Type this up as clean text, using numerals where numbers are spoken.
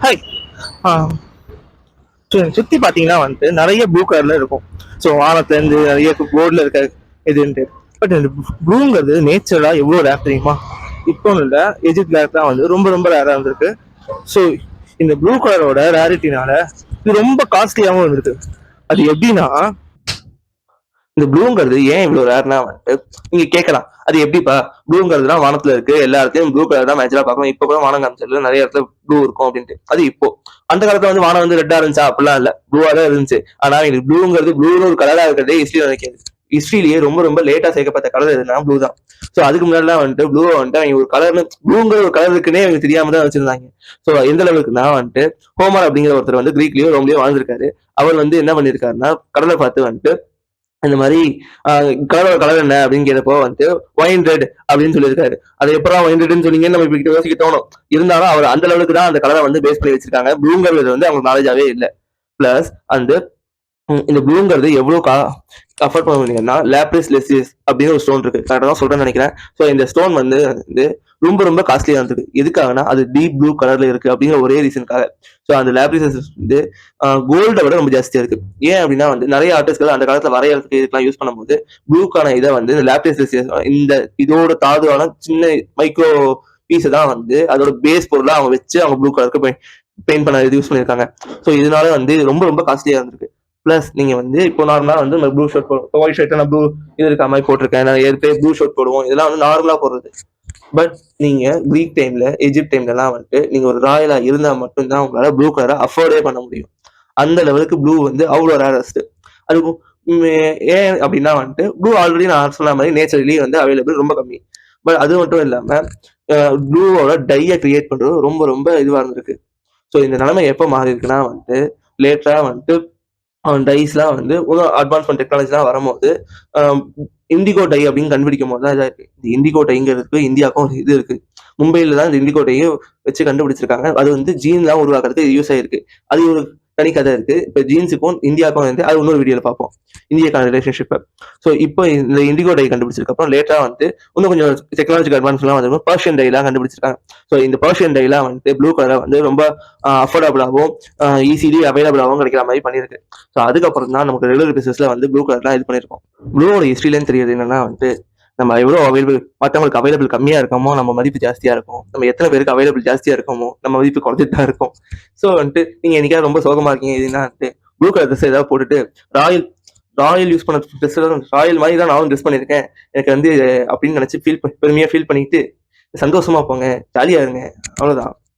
Hi. So சுற்றி பார்த்தீங்கன்னா நிறைய ப்ளூ கலரில் இருக்கும். ஸோ வானத்துலேருந்து நிறைய போர்டில் இருக்க இதுன்ட்டு. பட் இந்த ப்ளூங்கிறது நேச்சராக எவ்வளோ ரேர் தெரியுமா? இப்போ இல்லை, எஜிப்ட் ரேர் தான் ரொம்ப ரொம்ப ரேராக இருந்திருக்கு. ஸோ இந்த ப்ளூ கலரோட ரேரிட்டினால இது ரொம்ப காஸ்ட்லியாகவும் இருந்திருக்கு. அது எப்படின்னா, இந்த ப்ளூங்கிறது ஏன் இவ்வளவு ரேர்னா நீங்க கேட்கலாம், அது எப்படிப்பா ப்ளூங்கிறதுலாம் வானத்துல இருக்கு, எல்லா இடத்துலயும் ப்ளூ கலர் தான் மேட்சலா பார்க்கணும், இப்ப கூட வானம் காமிச்சதுல நிறைய இடத்துல ப்ளூ இருக்கும் அப்படின்ட்டு. அது இப்போ அந்த காலத்துல வானம் ரெட்டா இருந்துச்சா? அப்படிலாம் இல்ல, ப்ளூவா தான் இருந்துச்சு. ஆனா இது ப்ளூங்கிறது ப்ளூன்னு ஒரு கலரா இருக்கிறதே ஹிஸ்டரி நினைக்காது. ஹிஸ்டரியிலேயே ரொம்ப ரொம்ப லேட்டா சேர்க்கப்பட்ட கலர் எதுனா ப்ளூ தான். ஸோ அதுக்கு முன்னாடிலாம் ப்ளூ அவங்க ஒரு கலர்னு ப்ளூங்கிற ஒரு கலர் இருக்குன்னே அவங்க தெரியாம தான் வச்சிருந்தாங்க. ஸோ எந்த அளவுக்குன்னா ஹோமர் அப்படிங்கிற ஒருத்தர் கிரீக்லயும் ரோம்லயும் வாழ்ந்திருக்காரு. அவர் என்ன பண்ணிருக்காருன்னா, கடலை பார்த்து இந்த மாதிரி கலரோட கலர் என்ன அப்படின்னு கேட்டப்போ ஒயின் ரெட் அப்படின்னு சொல்லியிருக்காரு. அது எப்பறம் ஒயின் ரெட்னு சொன்னீங்கன்னு நம்ம இப்ப யோசிக்க தோணும். இருந்தாலும் அவர் அந்த அளவுக்கு தான் அந்த கலரை பேஸ் பண்ணி வச்சிருக்காங்க. ப்ளூங்கிறது அவங்களுக்கு நாலேஜாவே இல்லை. பிளஸ் இந்த ப்ளூங்கிறது எவ்வளவு அஃபோர்ட் பண்ண முடியும்னா, லாப்ரிஸ் லெசியஸ் அப்படின்னு ஒரு ஸ்டோன் இருக்கு. கரெக்டாக தான் சொல்றேன்னு நினைக்கிறேன். ஸோ இந்த ஸ்டோன் ரொம்ப ரொம்ப காஸ்ட்லியா இருந்தது. எதுக்காகனா அது டீப் ப்ளூ கலர்ல இருக்கு அப்படிங்கிற ஒரே ரீசனுக்காக. ஸோ அந்த லாப்ரிஸ் கோல்டை விட ரொம்ப ஜாஸ்தியா இருக்கு. ஏன் அப்படின்னா நிறைய ஆர்டிஸ்ட்கள் அந்த காலத்துல வரையறதுக்கு இதுக்கெல்லாம் யூஸ் பண்ணும்போது ப்ளூக்கான இதை இந்த லாப்ரிஸ் லெசியஸ் இந்த இதோட தாதுவான சின்ன மைக்ரோ பீஸை தான் அதோட பேஸ் பொருளா அவங்க வச்சு அவங்க ப்ளூ கலருக்கு பெயிண்ட் பண்ண யூஸ் பண்ணியிருக்காங்க. ஸோ இதனால ரொம்ப ரொம்ப காஸ்ட்லியா இருந்திருக்கு. பிளஸ் நீங்க இப்போ நார்மலா ப்ளூ ஷர்ட் போடுவோம், ஒயிட் ஷர்ட் நான் ப்ளூ இது இருக்க மாதிரி போட்டிருக்கேன். நான் ஏற்கனவே ப்ளூ ஷர்ட் போடுவோம், இதெல்லாம் நார்மலா போடுறது. பட் நீங்க கிரீக் டைம்ல, எஜிப்ட் டைம்லலாம் நீங்க ஒரு ராயலா இருந்தா மட்டும்தான் உங்களால ப்ளூ கலரை அஃபோர்டே பண்ண முடியும். அந்த லெவலுக்கு ப்ளூ அவ்வளோ ரேரஸ்ட். அது ஏன் அப்படின்னா ப்ளூ ஆல்ரெடி நான் சொன்ன மாதிரி நேச்சுரலி அவைலபிள் ரொம்ப கம்மி. பட் அது மட்டும் இல்லாம ப்ளூவோட டையை கிரியேட் பண்றது ரொம்ப ரொம்ப இதுவா இருந்திருக்கு. ஸோ இந்த நிலைமை எப்போ மாறி இருக்குன்னா லேட்டரா டைஸ்லாம் அட்வான்ஸ்மெண்ட் டெக்னாலஜிலாம் வரும்போது இண்டிகோ டை அப்படின்னு கண்டுபிடிக்கும் போது தான் இதாக இருக்கு. இந்த இண்டிகோ டைங்கிறதுக்கு இந்தியாவுக்கும் ஒரு இது இருக்கு. மும்பையில தான் இந்த இண்டிகோ டையும் வச்சு கண்டுபிடிச்சிருக்காங்க. அது ஜீன்லாம் உருவாக்குறதுக்கு யூஸ் ஆயிருக்கு. அது ஒரு தனி கதை இருக்கு. இப்போ ஜீன்ஸுக்கும் இந்தியாவுக்கும் அது இன்னொரு வீடியோல பார்ப்போம், இந்தியாக்கான ரிலேஷன்ஷிப். ஸோ இப்போ இந்த இண்டிகோ டை கண்டுபிடிச்சிருக்கு அப்புறம் லேட்டரா இன்னும் கொஞ்சம் டெக்னாலஜிக்கல் அட்வான்ஸ்லாம் பர்ஷியன் டைலாம் கண்டுபிடிச்சிருக்காங்க. ஸோ இந்த பர்ஷியன் டைலாம் ப்ளூ கலரை ரொம்ப அஃபோர்டபுளாகவும் ஈஸிலி அவைலபிளாகவும் கிடைக்கிற மாதிரி பண்ணியிருக்கு. ஸோ அதுக்கப்புறம் தான் நமக்கு ரெகுலர் பேசிஸ்ல ப்ளூ கலர்லாம் இது பண்ணியிருக்கோம். ப்ளூவோட ஹிஸ்ட்ரியிலேருந்து தெரியுது என்னன்னா நம்ம எவ்வளோ அவைலபிள் மற்றவங்களுக்கு அவைலபிள் கம்மியா இருக்கமோ நம்ம மதிப்பு ஜாஸ்தியா இருக்கும். நம்ம எத்தனை பேருக்கு அவைலபிள் ஜாஸ்தியா இருக்கமோ நம்ம மதிப்பு குறைஞ்சிட்டு தான் இருக்கும். ஸோ நீங்க என்னைக்காவது ரொம்ப சோகமா இருக்கீங்க இதுன்னா ப்ளூ கலர் ட்ரெஸ் ஏதாவது போட்டுட்டு ராயல் ராயல் யூஸ் பண்ண ட்ரெஸ் ராயல் மாதிரி தான் நானும் ட்ரெஸ் பண்ணியிருக்கேன் எனக்கு அப்படின்னு நினைச்சு பெருமையா ஃபீல் பண்ணிட்டு சந்தோஷமா போங்க, ஜாலியா இருங்க, அவ்வளவுதான்.